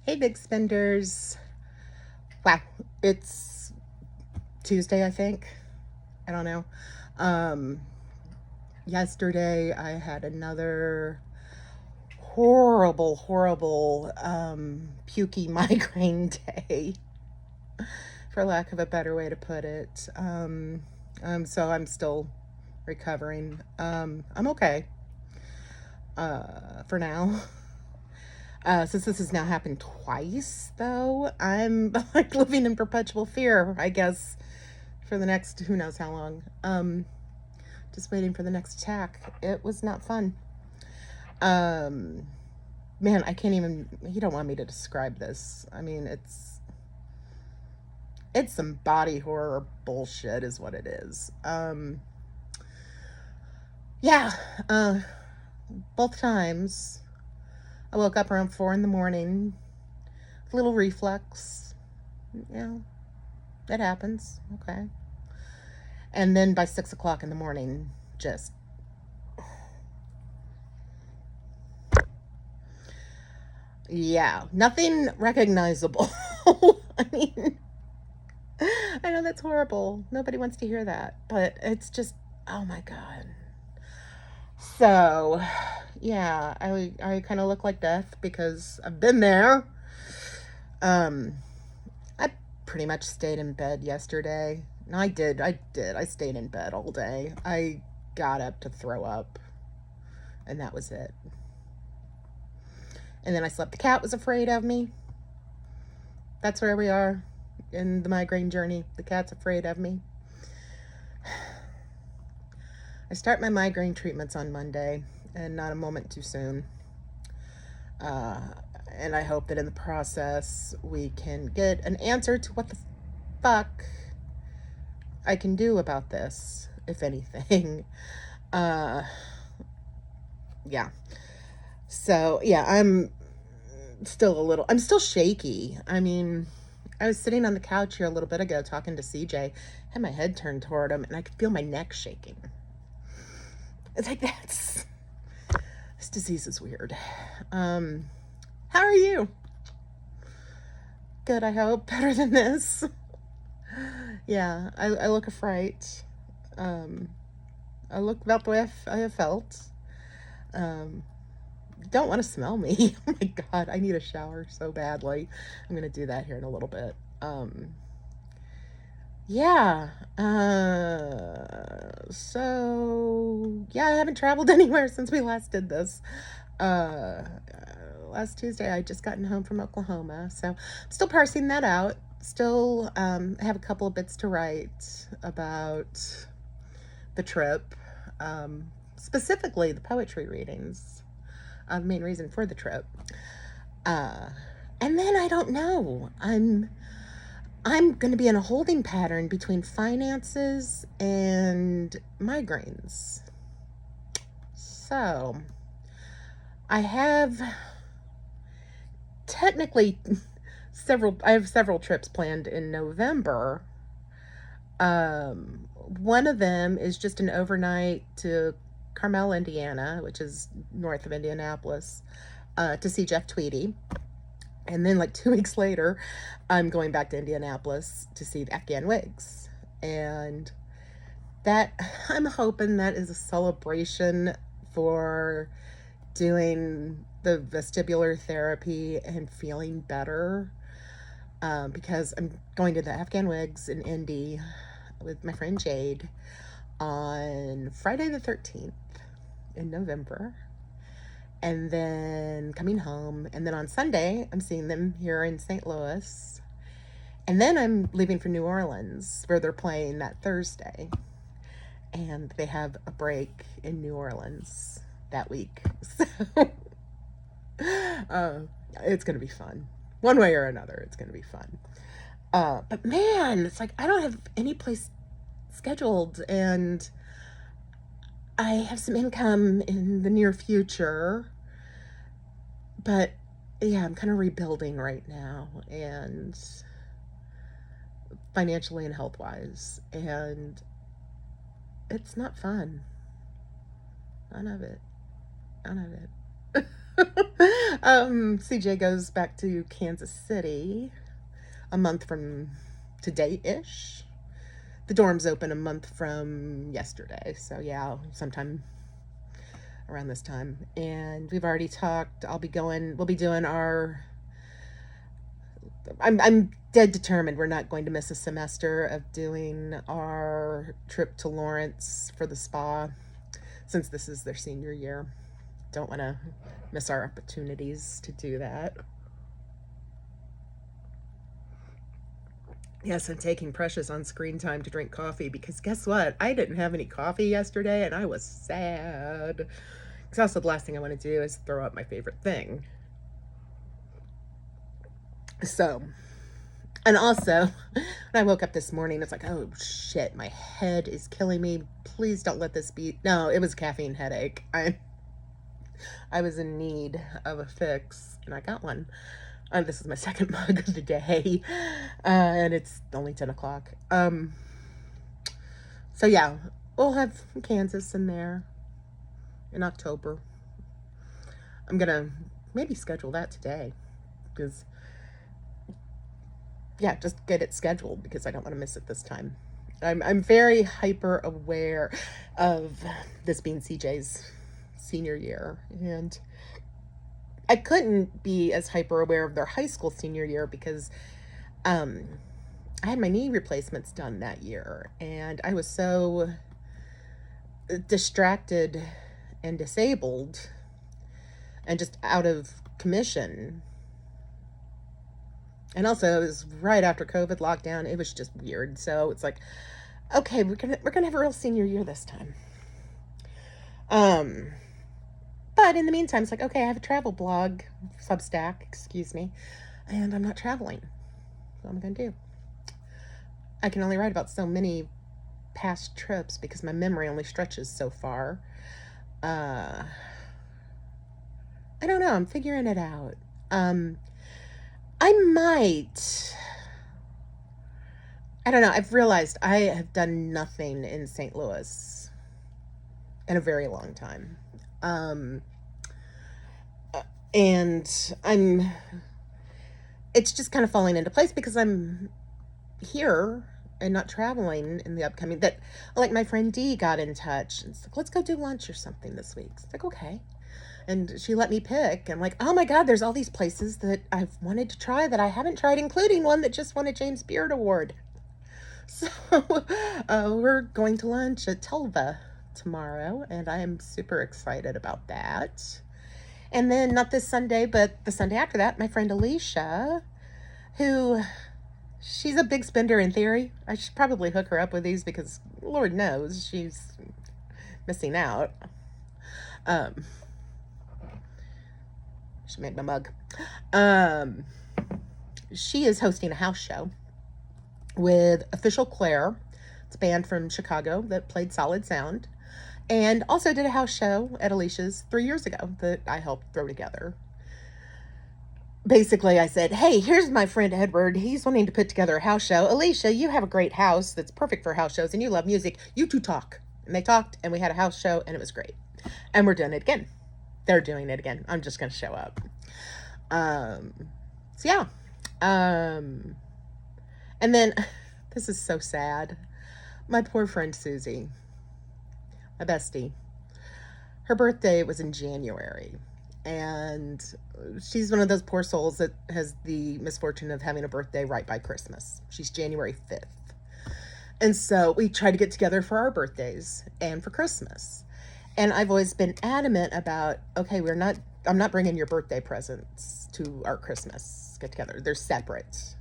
Hey, big spenders. Wow, it's Tuesday, I think. I don't know. Um, Yesterday, I had another horrible, pukey migraine day, for lack of a better way to put it. So I'm still recovering. I'm okay for now. Since this has now happened twice, though, I'm like living in perpetual fear, I guess, for the next who knows how long. Just waiting for the next attack. It was not fun. Um, Man, I can't even. You don't want me to describe this. I mean, it's some body horror bullshit, is what it is. Yeah. Both times I woke up around 4 in the morning. Little reflux. Yeah, it happens. Okay. And then by 6 o'clock in the morning, just yeah, nothing recognizable. I mean, I know that's horrible. Nobody wants to hear that, but it's just, oh my God. So, yeah, I kind of look like death because I've been there. Um, I pretty much stayed in bed yesterday. No, I did. I stayed in bed all day. I got up to throw up, and that was it. And then I slept. The cat was afraid of me. That's where we are in the migraine journey. The cat's afraid of me. I start my migraine treatments on Monday, and not a moment too soon. Uh, and I hope that in the process we can get an answer to what the fuck I can do about this, if anything. Uh, yeah. So, yeah, I'm still shaky. I mean, I was sitting on the couch here a little bit ago talking to CJ, had my head turned toward him, and I could feel my neck shaking. It's like, this disease is weird. How are you? Good, I hope. Better than this. Yeah, I look a fright. Um, I look about the way I have felt. Um, don't want to smell me. Oh my God, I need a shower so badly. I'm going to do that here in a little bit. Yeah. I haven't traveled anywhere since we last did this. Uh, Last Tuesday, I just gotten home from Oklahoma, so I'm still parsing that out. Still, I have a couple of bits to write about the trip, specifically the poetry readings. The main reason for the trip. Uh, and then I don't know. I'm going to be in a holding pattern between finances and migraines. So, I have technically I have several trips planned in November. One of them is just an overnight to Carmel, Indiana, which is north of Indianapolis, to see Jeff Tweedy. And then, like 2 weeks later, I'm going back to Indianapolis to see the Afghan Wigs. And that, I'm hoping that is a celebration for doing the vestibular therapy and feeling better. Because I'm going to the Afghan Wigs in Indy with my friend Jade on Friday the 13th in November. And then coming home. And then on Sunday, I'm seeing them here in St. Louis. And then I'm leaving for New Orleans, where they're playing that Thursday. And they have a break in New Orleans that week. So it's going to be fun. One way or another, it's going to be fun. But man, it's like I don't have any place scheduled, and I have some income in the near future. But yeah, I'm kind of rebuilding right now, and financially and health wise. And it's not fun. None of it. None of it. CJ goes back to Kansas City a month from today-ish. The dorms open a month from yesterday, so yeah, sometime around this time. And we've already talked. We'll be doing our. I'm dead determined we're not going to miss a semester of doing our trip to Lawrence for the spa, since this is their senior year. Don't want to miss our opportunities to do that. Yes, I'm taking Precious on screen time to drink coffee because guess what? I didn't have any coffee yesterday and I was sad. It's also the last thing I want to do is throw up my favorite thing. So, and also, when I woke up this morning, it's like, oh shit, my head is killing me. Please don't let this be. No, it was a caffeine headache. I was in need of a fix, and I got one. This is my second mug of the day, and it's only 10 o'clock. So yeah, we'll have Kansas in there in October. I'm gonna maybe schedule that today, because yeah, just get it scheduled because I don't want to miss it this time. I'm very hyper aware of this being CJ's senior year, and I couldn't be as hyper aware of their high school senior year because I had my knee replacements done that year, and I was so distracted and disabled and just out of commission. And also, it was right after COVID lockdown. It was just weird. So it's like, okay, we're gonna have a real senior year this time. But in the meantime, it's like, okay, I have a travel blog, Substack, excuse me, and I'm not traveling. What am I gonna do? I can only write about so many past trips because my memory only stretches so far. I don't know. I'm figuring it out. I might. I don't know. I've realized I have done nothing in St. Louis in a very long time. And it's just kind of falling into place because I'm here and not traveling in the upcoming, that, like, my friend Dee got in touch. It's like, let's go do lunch or something this week. It's like, okay. And she let me pick. I'm like, oh my God, there's all these places that I've wanted to try that I haven't tried, including one that just won a James Beard Award. So we're going to lunch at Telva tomorrow, and I am super excited about that. And then not this Sunday, but the Sunday after that, my friend Alicia, who, she's a big spender in theory. I should probably hook her up with these because Lord knows she's missing out. She made my mug. She is hosting a house show with Official Claire. It's a band from Chicago that played solid sound, and also did a house show at Alicia's 3 years ago that I helped throw together. Basically, I said, hey, here's my friend Edward. He's wanting to put together a house show. Alicia, you have a great house that's perfect for house shows, and you love music. You two talk. And they talked, and we had a house show, and it was great. And we're doing it again. They're doing it again. I'm just going to show up. So yeah. And then, this is so sad. My poor friend Susie, my bestie, her birthday was in January. And she's one of those poor souls that has the misfortune of having a birthday right by Christmas. She's January 5th. And so we try to get together for our birthdays and for Christmas. And I've always been adamant about, okay, I'm not bringing your birthday presents to our Christmas get together. They're separate.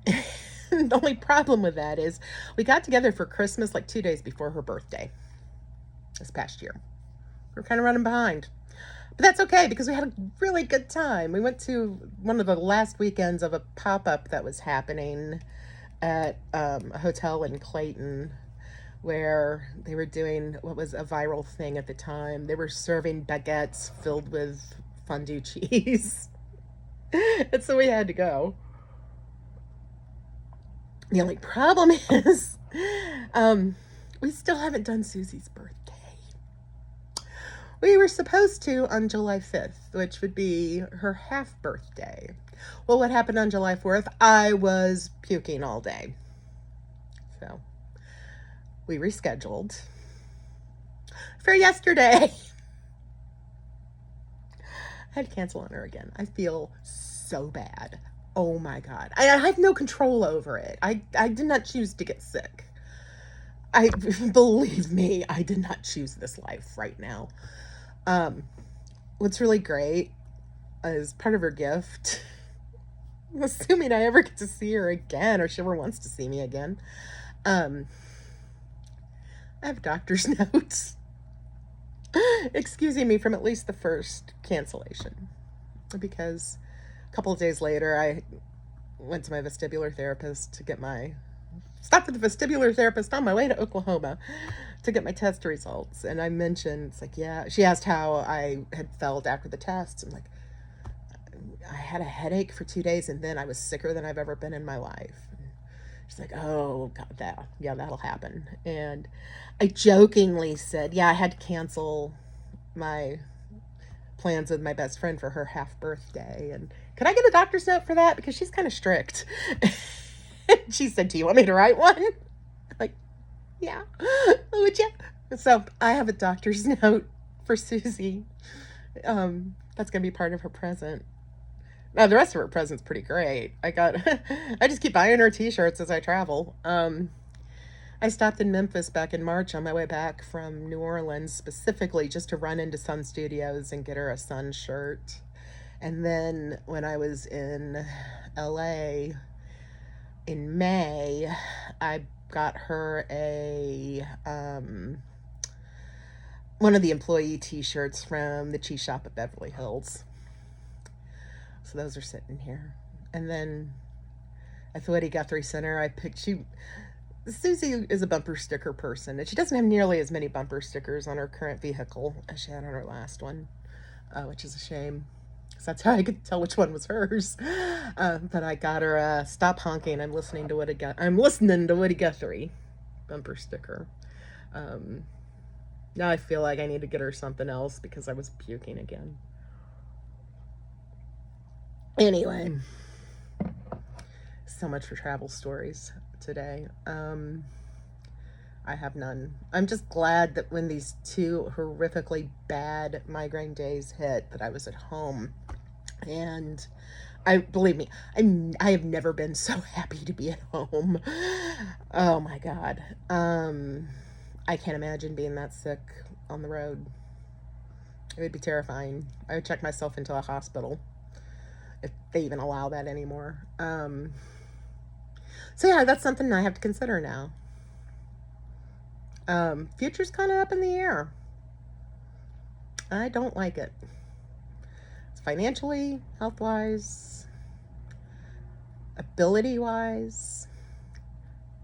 The only problem with that is we got together for Christmas like 2 days before her birthday this past year. We're kind of running behind. But that's okay because we had a really good time. We went to one of the last weekends of a pop-up that was happening at a hotel in Clayton, where they were doing what was a viral thing at the time. They were serving baguettes filled with fondue cheese. And so we had to go. The only problem is we still haven't done Susie's birthday. We were supposed to on July 5th, which would be her half birthday. Well, what happened on July 4th? I was puking all day. So we rescheduled for yesterday. I had to cancel on her again. I feel so bad. Oh my God. I have no control over it. I did not choose to get sick. Believe me, I did not choose this life right now. What's really great is part of her gift, assuming I ever get to see her again or she ever wants to see me again. I have doctor's notes excusing me from at least the first cancellation, because a couple of days later I went to my vestibular therapist to get stopped at the vestibular therapist on my way to Oklahoma to get my test results. And I mentioned, it's like, yeah, she asked how I had felt after the test. I'm like, I had a headache for 2 days and then I was sicker than I've ever been in my life. And she's like, oh God, that'll happen. And I jokingly said, yeah, I had to cancel my plans with my best friend for her half birthday. And could I get a doctor's note for that? Because she's kind of strict. She said, do you want me to write one? Like, yeah, would you? So I have a doctor's note for Susie. That's going to be part of her present. Now, the rest of her present's pretty great. I just keep buying her t-shirts as I travel. I stopped in Memphis back in March on my way back from New Orleans, specifically just to run into Sun Studios and get her a Sun shirt. And then when I was in LA in May, I got her one of the employee t-shirts from the cheese shop at Beverly Hills. So those are sitting here. And then at the Woody Guthrie Center, Susie is a bumper sticker person, and she doesn't have nearly as many bumper stickers on her current vehicle as she had on her last one, which is a shame, because that's how I could tell which one was hers. But I got her Stop Honking, I'm listening to Woody Guthrie bumper sticker. Now I feel like I need to get her something else because I was puking again. Anyway, so much for travel stories today. I have none. I'm just glad that when these 2 horrifically bad migraine days hit, that I was at home. And believe me, I have never been so happy to be at home. Oh my God. I can't imagine being that sick on the road. It would be terrifying. I would check myself into a hospital, if they even allow that anymore. So yeah, that's something I have to consider now. Future's kind of up in the air. I don't like it. It's financially, health-wise, ability-wise.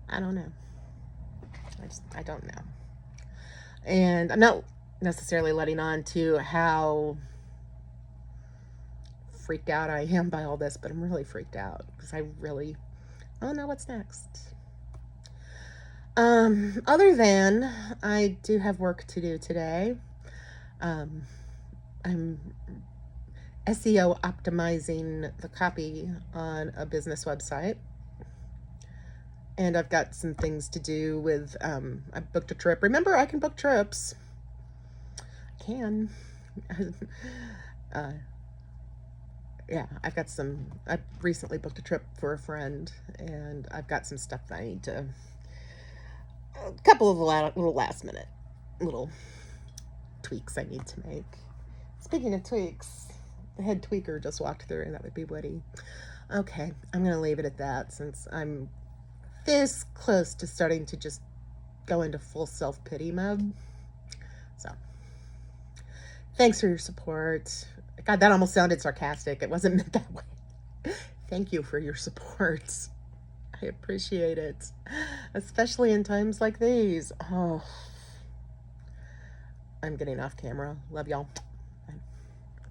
I don't know. I don't know. And I'm not necessarily letting on to how freaked out I am by all this, but I'm really freaked out because I don't know what's next. Other than I do have work to do today. I'm SEO optimizing the copy on a business website. And I've got some things to do with, I booked a trip. Remember, I can book trips. I can. Yeah, I recently booked a trip for a friend, and I've got some stuff that I need to, a couple of little last minute little tweaks I need to make. Speaking of tweaks, the head tweaker just walked through, and that would be Woody. Okay, I'm going to leave it at that, since I'm this close to starting to just go into full self-pity mode. So, thanks for your support. God, that almost sounded sarcastic. It wasn't meant that way. Thank you for your support. I appreciate it, especially in times like these. Oh, I'm getting off camera. Love y'all.